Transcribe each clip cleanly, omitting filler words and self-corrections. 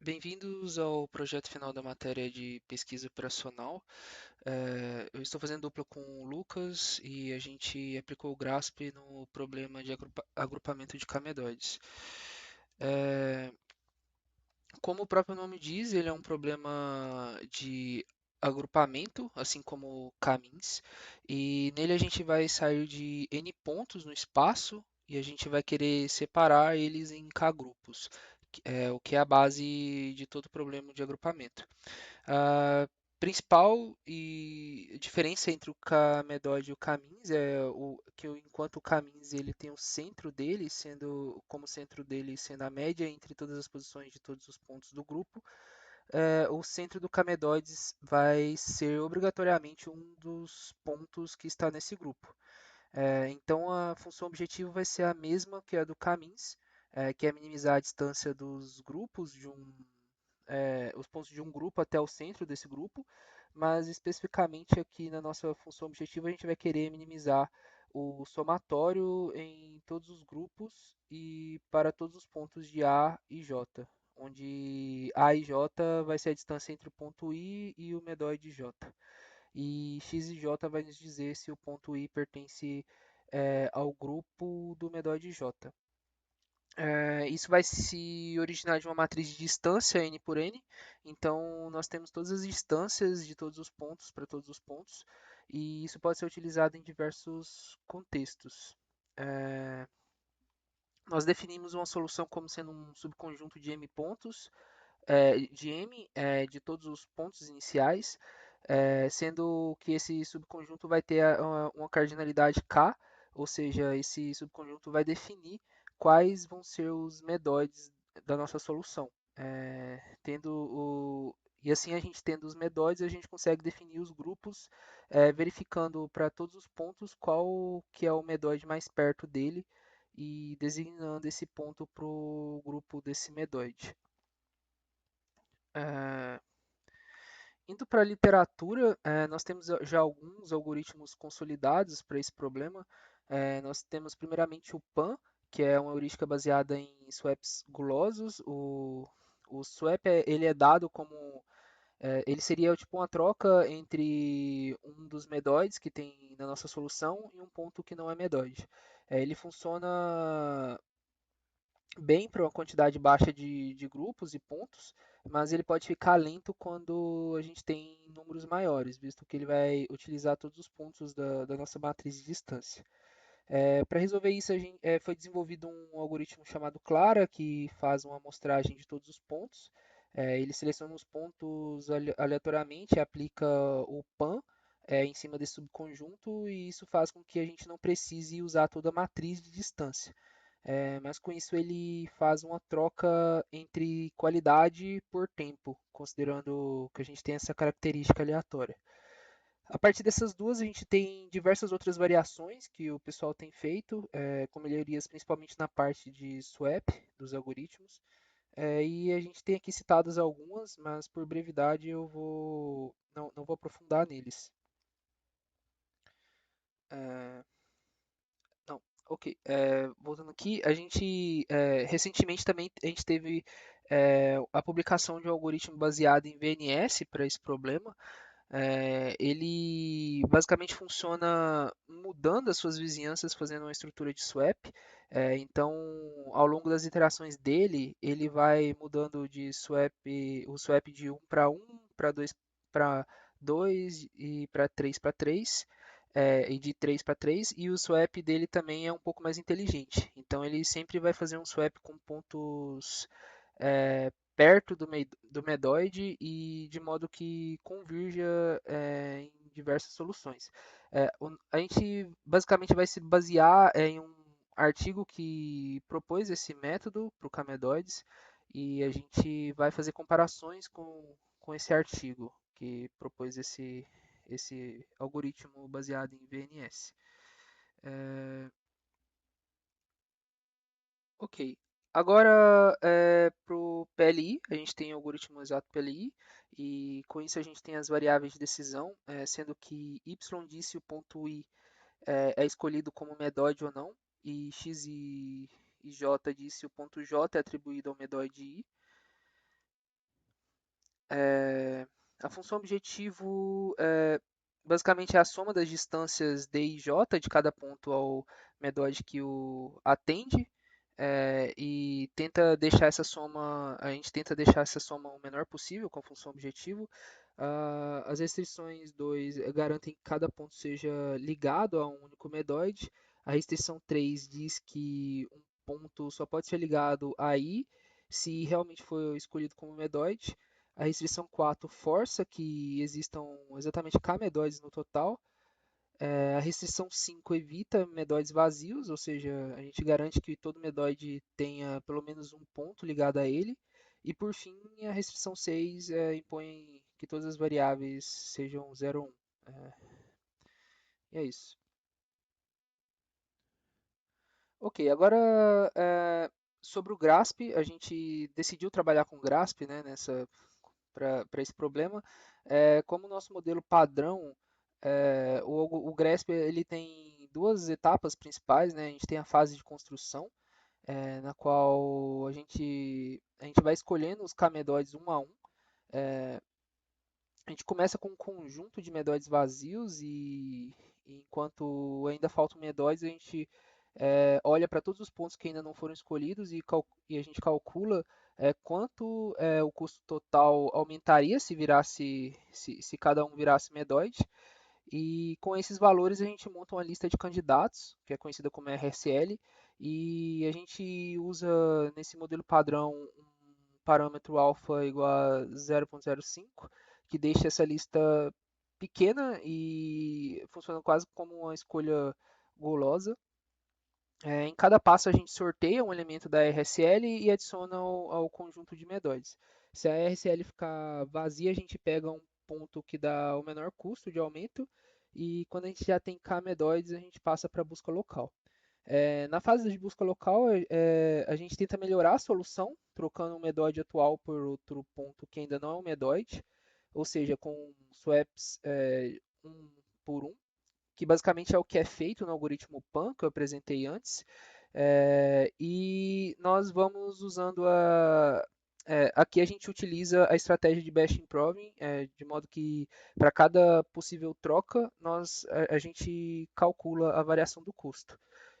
Bem-vindos ao projeto final da matéria de pesquisa operacional. Eu estou fazendo dupla com o Lucas e a gente aplicou o GRASP no problema de agrupamento de camedoides. É, Como o próprio nome diz, ele é um problema de agrupamento, assim como caminhos, e nele a gente vai sair de N pontos no espaço e a gente vai querer separar eles em K grupos, o que é a base de todo problema de agrupamento. A principal diferença entre o Camedoide e o Camins é enquanto o Camins ele tem o centro dele sendo a média entre todas as posições de todos os pontos do grupo, o centro do Camedoides vai ser obrigatoriamente um dos pontos que está nesse grupo. Então a função objetivo vai ser a mesma que a do Camins, que é minimizar a distância dos grupos os pontos de um grupo até o centro desse grupo, mas especificamente aqui na nossa função objetiva a gente vai querer minimizar o somatório em todos os grupos e para todos os pontos de A e J, onde A e J vai ser a distância entre o ponto I e o medoide J. E X e J vai nos dizer se o ponto I pertence ao grupo do medoide J. Isso vai se originar de uma matriz de distância n por n. Então, nós temos todas as distâncias de todos os pontos para todos os pontos, e isso pode ser utilizado em diversos contextos. É, Nós definimos uma solução como sendo um subconjunto de m pontos, de todos os pontos iniciais, sendo que esse subconjunto vai ter uma cardinalidade k, ou seja, esse subconjunto vai definir quais vão ser os medóides da nossa solução. E assim a gente tendo os medóides, a gente consegue definir os grupos, verificando para todos os pontos qual que é o medóide mais perto dele e designando esse ponto para o grupo desse medóide. É, Indo para a literatura, nós temos já alguns algoritmos consolidados para esse problema. Nós temos primeiramente o PAN, que é uma heurística baseada em swaps gulosos. O swap ele é dado como ele seria tipo uma troca entre um dos medóides que tem na nossa solução e um ponto que não é medóide. Ele funciona bem para uma quantidade baixa de grupos e pontos, mas ele pode ficar lento quando a gente tem números maiores, visto que ele vai utilizar todos os pontos da nossa matriz de distância. Para resolver isso, foi desenvolvido um algoritmo chamado Clara, que faz uma amostragem de todos os pontos. Ele seleciona os pontos aleatoriamente, aplica o PAN em cima desse subconjunto, e isso faz com que a gente não precise usar toda a matriz de distância. Mas com isso ele faz uma troca entre qualidade por tempo, considerando que a gente tem essa característica aleatória. A partir dessas duas, a gente tem diversas outras variações que o pessoal tem feito, com melhorias principalmente na parte de swap dos algoritmos. E a gente tem aqui citadas algumas, mas por brevidade não vou aprofundar neles. É, Não, ok. Voltando aqui, recentemente também a gente teve a publicação de um algoritmo baseado em VNS para esse problema. Ele basicamente funciona mudando as suas vizinhanças, fazendo uma estrutura de swap. Então, ao longo das iterações dele, ele vai mudando o swap de um para 2 e para 3 para 3 e de 3 para 3, e o swap dele também é um pouco mais inteligente. Então ele sempre vai fazer um swap com pontos perto do medoide e de modo que convirja em diversas soluções. A gente basicamente vai se basear em um artigo que propôs esse método para o Camedoides e a gente vai fazer comparações com esse artigo que propôs esse algoritmo baseado em VNS. Ok. Agora, para o PLI, a gente tem o algoritmo exato PLI, e com isso a gente tem as variáveis de decisão, sendo que y diz se o ponto I é escolhido como medóide ou não, e x e j diz se o ponto j é atribuído ao medóide I. É, a função objetivo basicamente é a soma das distâncias d e j de cada ponto ao medóide que o atende, e tenta deixar essa soma, a gente tenta deixar essa soma o menor possível com a função objetivo. As restrições 2 garantem que cada ponto seja ligado a um único medóide. A restrição 3 diz que um ponto só pode ser ligado a i se realmente for escolhido como medóide. A restrição 4 força que existam exatamente k medóides no total. A restrição 5 evita medóides vazios, ou seja, a gente garante que todo medóide tenha pelo menos um ponto ligado a ele. E por fim, a restrição 6 impõe que todas as variáveis sejam 0 ou 1. E é isso. Ok, agora sobre o GRASP, a gente decidiu trabalhar com GRASP, né, para esse problema. Como o nosso modelo padrão, o GRASP ele tem duas etapas principais, né? A gente tem a fase de construção, na qual a gente vai escolhendo os camedóides um a um. A gente começa com um conjunto de medóides vazios e enquanto ainda faltam medóides, a gente olha para todos os pontos que ainda não foram escolhidos e a gente calcula quanto o custo total aumentaria se cada um virasse medóide. E com esses valores a gente monta uma lista de candidatos, que é conhecida como RSL, e a gente usa nesse modelo padrão um parâmetro alfa igual a 0,05, que deixa essa lista pequena e funciona quase como uma escolha gulosa. Em cada passo a gente sorteia um elemento da RSL e adiciona ao conjunto de medóides. Se a RSL ficar vazia, a gente pega um ponto que dá o menor custo de aumento e quando a gente já tem K medóides, a gente passa para a busca local. Na fase de busca local, a gente tenta melhorar a solução, trocando o medóide atual por outro ponto que ainda não é um medóide, ou seja, com swaps 1 por 1, que basicamente é o que é feito no algoritmo PAN, que eu apresentei antes. E nós vamos usando aqui a gente utiliza a estratégia de Batch Improving, de modo que para cada possível troca, a gente calcula a variação do custo.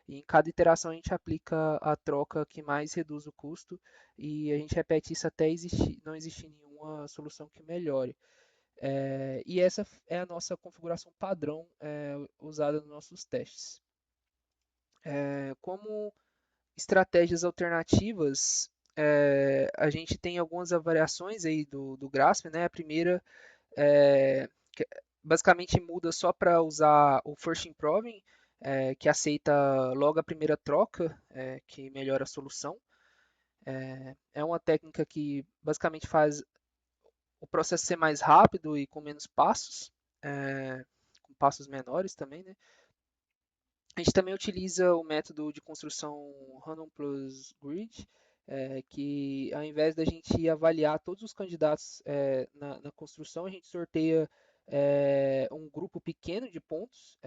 E em cada iteração a gente aplica a troca que mais reduz o custo e a gente repete isso até não existir nenhuma solução que melhore. E essa é a nossa configuração padrão usada nos nossos testes. Como estratégias alternativas, a gente tem algumas variações aí do GRASP, né? A primeira que basicamente muda só para usar o First Improving, que aceita logo a primeira troca, que melhora a solução. É uma técnica que basicamente faz o processo ser mais rápido e com menos passos, com passos menores também, né? A gente também utiliza o método de construção Random Plus Grid, que ao invés da gente avaliar todos os candidatos na construção, a gente sorteia um grupo pequeno de pontos.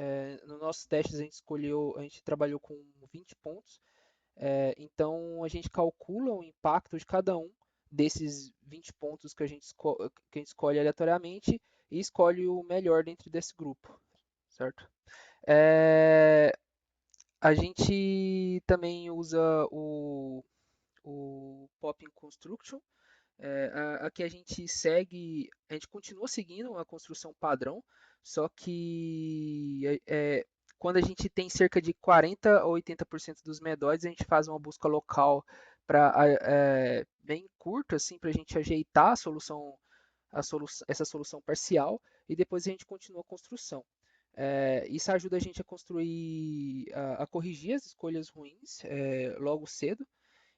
Nos nossos testes a gente trabalhou com 20 pontos, então a gente calcula o impacto de cada um desses 20 pontos que a gente escolhe aleatoriamente e escolhe o melhor dentro desse grupo, certo? É, a gente também usa o Popping Construction. Aqui a gente continua seguindo a construção padrão, só que quando a gente tem cerca de 40 a 80% dos medóides, a gente faz uma busca local bem curta, assim, para a gente ajeitar essa solução parcial e depois a gente continua a construção. Isso ajuda a gente a construir, a corrigir as escolhas ruins logo cedo.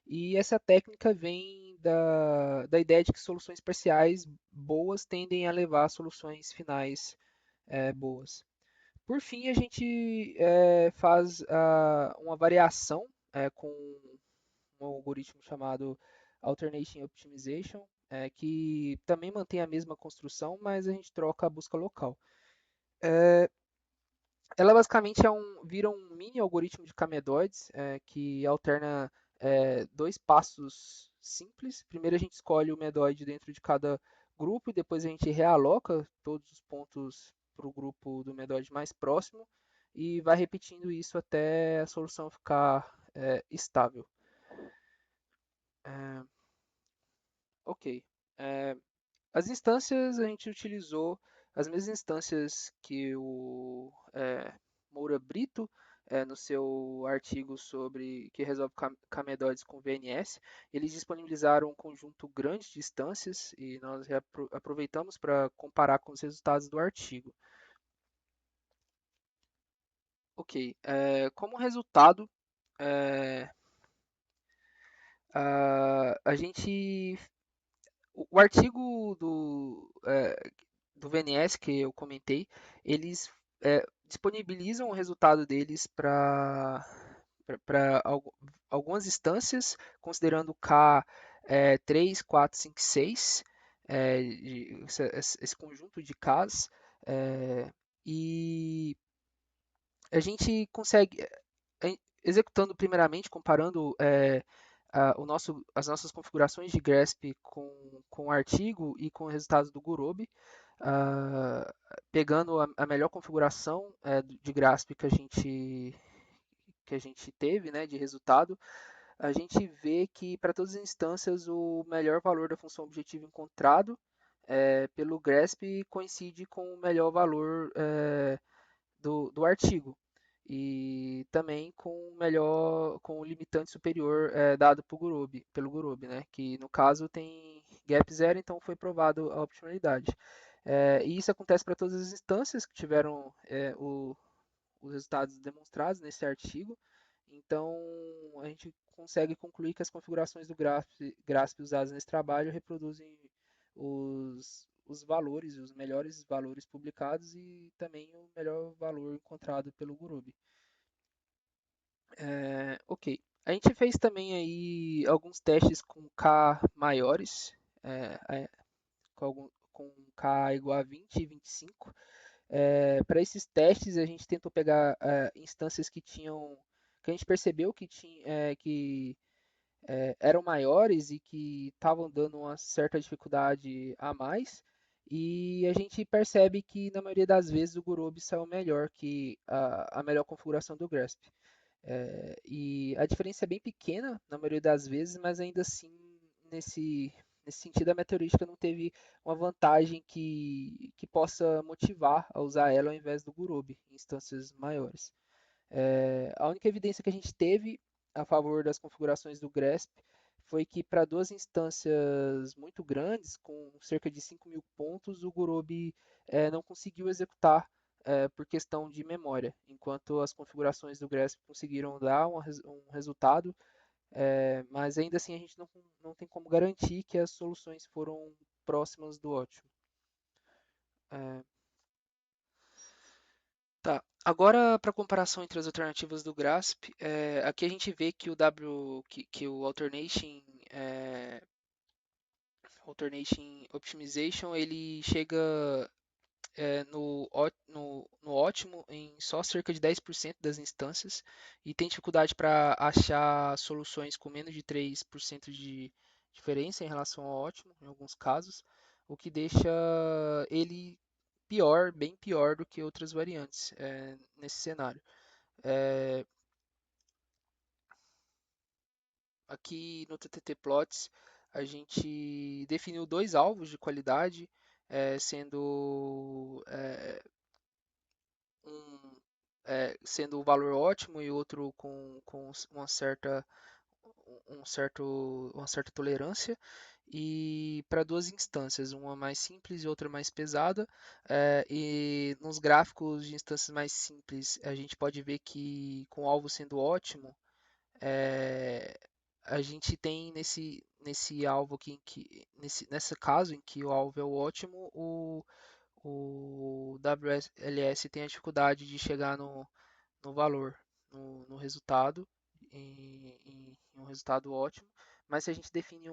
E essa técnica vem da ideia de que soluções parciais boas tendem a levar a soluções finais boas. Por fim, a gente faz uma variação com um algoritmo chamado Alternation Optimization, que também mantém a mesma construção, mas a gente troca a busca local. Ela basicamente vira um mini algoritmo de camedóides que alterna dois passos simples. Primeiro a gente escolhe o medóide dentro de cada grupo e depois a gente realoca todos os pontos para o grupo do Medod mais próximo e vai repetindo isso até a solução ficar estável. É, ok. É, as instâncias a gente utilizou as mesmas instâncias que o Moura Brito no seu artigo sobre que resolve camedoides com VNS. Eles disponibilizaram um conjunto grande de instâncias e nós aproveitamos para comparar com os resultados do artigo. Ok, como resultado, é, a gente o artigo do VNS que eu comentei, eles disponibilizam o resultado deles para algumas instâncias, considerando K 3, 4, 5, 6, esse conjunto de Ks, e a gente consegue, executando primeiramente, comparando as nossas configurações de Grasp com o artigo e com o resultado do Gurobi, pegando a melhor configuração de Grasp que a gente teve, né, de resultado, a gente vê que para todas as instâncias o melhor valor da função objetivo encontrado pelo Grasp coincide com o melhor valor do artigo e também com o limitante superior dado pelo Gurobi, né? Que no caso tem gap zero, então foi provado a optimalidade. E isso acontece para todas as instâncias que tiveram os resultados demonstrados nesse artigo. Então a gente consegue concluir que as configurações do GRASP usadas nesse trabalho reproduzem os valores, os melhores valores publicados e também o melhor valor encontrado pelo Gurubi. Ok. A gente fez também aí alguns testes com K maiores, é, é, com K igual a 20 e 25. Para esses testes, a gente tentou pegar instâncias que a gente percebeu que eram maiores e que estavam dando uma certa dificuldade a mais. E a gente percebe que na maioria das vezes o Gurobi saiu melhor que a melhor configuração do Grasp. E a diferença é bem pequena na maioria das vezes, mas ainda assim, nesse sentido, a meteorística não teve uma vantagem que possa motivar a usar ela ao invés do Gurobi em instâncias maiores. A única evidência que a gente teve a favor das configurações do Grasp foi que para duas instâncias muito grandes, com cerca de 5.000 pontos, o Gurobi não conseguiu executar por questão de memória, enquanto as configurações do Grasp conseguiram dar um resultado, mas ainda assim a gente não tem como garantir que as soluções foram próximas do ótimo. É, Tá. Agora, para comparação entre as alternativas do Grasp, aqui a gente vê que que o Alternation Optimization, ele chega no ótimo em só cerca de 10% das instâncias e tem dificuldade para achar soluções com menos de 3% de diferença em relação ao ótimo, em alguns casos, o que deixa ele pior, bem pior do que outras variantes nesse cenário. É, Aqui no TTT Plots a gente definiu dois alvos de qualidade, um sendo o valor ótimo e outro com uma certa tolerância, e para duas instâncias, uma mais simples e outra mais pesada. E nos gráficos de instâncias mais simples, a gente pode ver que com o alvo sendo ótimo, é, a gente tem nesse alvo aqui, nesse caso em que o alvo é o ótimo, o WLS tem a dificuldade de chegar no valor, no resultado, em um resultado ótimo, mas se a gente define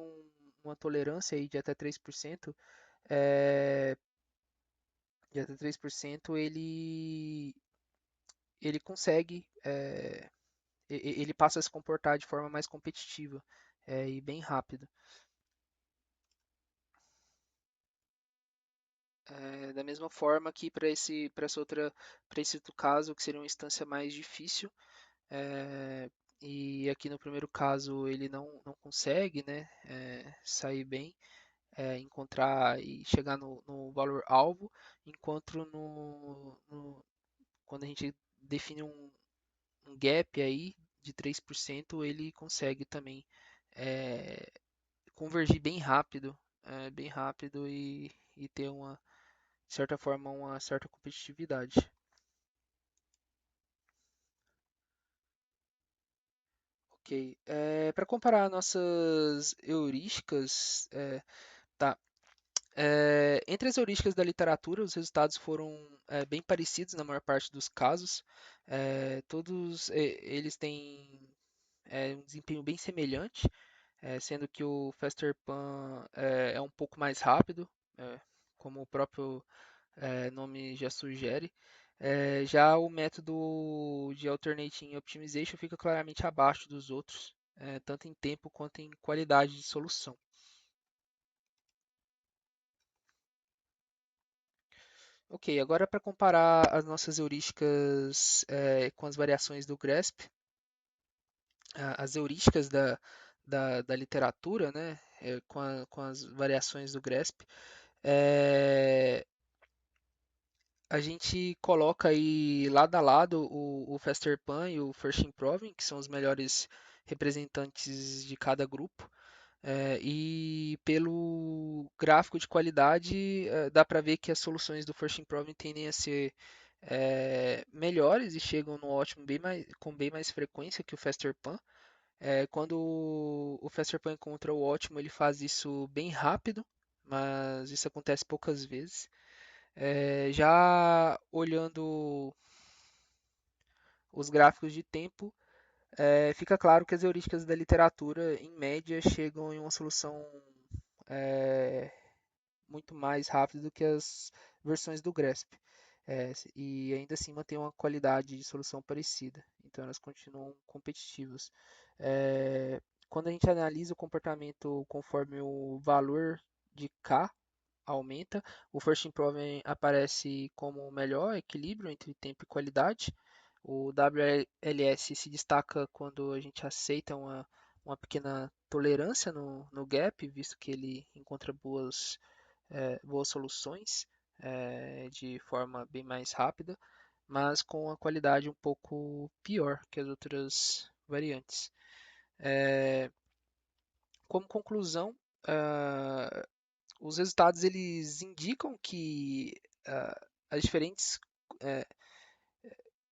uma tolerância aí de até 3%, é, de até 3% ele consegue, ele passa a se comportar de forma mais competitiva e bem rápida. Da mesma forma que para esse outro caso, que seria uma instância mais difícil, é, e aqui no primeiro caso ele não consegue, né, sair bem, encontrar e chegar no valor alvo, enquanto quando a gente define um gap aí de 3%, ele consegue também é, convergir bem rápido e ter uma, de certa forma, uma certa competitividade. Ok. Para comparar nossas heurísticas, tá. Entre as heurísticas da literatura, os resultados foram bem parecidos na maior parte dos casos. Todos eles têm um desempenho bem semelhante, sendo que o Faster Pan é um pouco mais rápido, como o próprio nome já sugere. Já o método de Alternating Optimization fica claramente abaixo dos outros, tanto em tempo quanto em qualidade de solução. Ok, agora para comparar as nossas heurísticas com as variações do GRESP, as heurísticas da literatura, né, com as variações do GRESP, é, a gente coloca aí lado a lado o Faster Pan e o First Improving, que são os melhores representantes de cada grupo. E pelo gráfico de qualidade, dá para ver que as soluções do First Improving tendem a ser melhores e chegam no ótimo com bem mais frequência que o Faster Pan. Quando o Faster Pan encontra o ótimo, ele faz isso bem rápido, mas isso acontece poucas vezes. Já olhando os gráficos de tempo, fica claro que as heurísticas da literatura, em média, chegam em uma solução é, muito mais rápido do que as versões do GRESP. E ainda assim mantém uma qualidade de solução parecida. Então elas continuam competitivas. É, Quando a gente analisa o comportamento conforme o valor de K aumenta, o First Improvement aparece como o melhor equilíbrio entre tempo e qualidade. O WLS se destaca quando a gente aceita uma pequena tolerância no gap, visto que ele encontra boas soluções de forma bem mais rápida, mas com a qualidade um pouco pior que as outras variantes. É, Como conclusão, ah, os resultados eles indicam que as diferentes eh,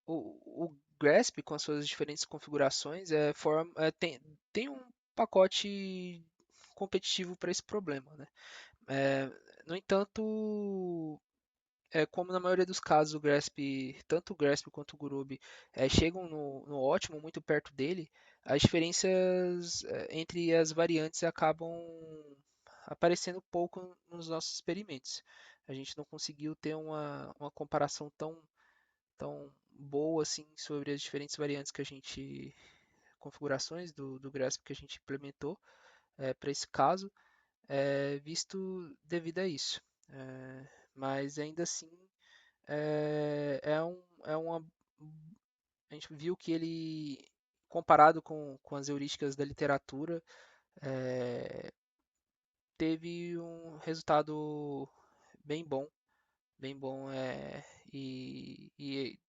o Grasp com as suas diferentes configurações tem um pacote competitivo para esse problema, né? Eh, no entanto, como na maioria dos casos tanto o Grasp quanto o Groove chegam no ótimo, muito perto dele, as diferenças entre as variantes acabam aparecendo pouco nos nossos experimentos. A gente não conseguiu ter uma comparação tão boa assim sobre as diferentes variantes que a gente configurações do Grasp que a gente implementou para esse caso, visto devido a isso. Mas ainda assim é uma. A gente viu que ele, comparado com as heurísticas da literatura, é, teve um resultado bem bom, bem bom, e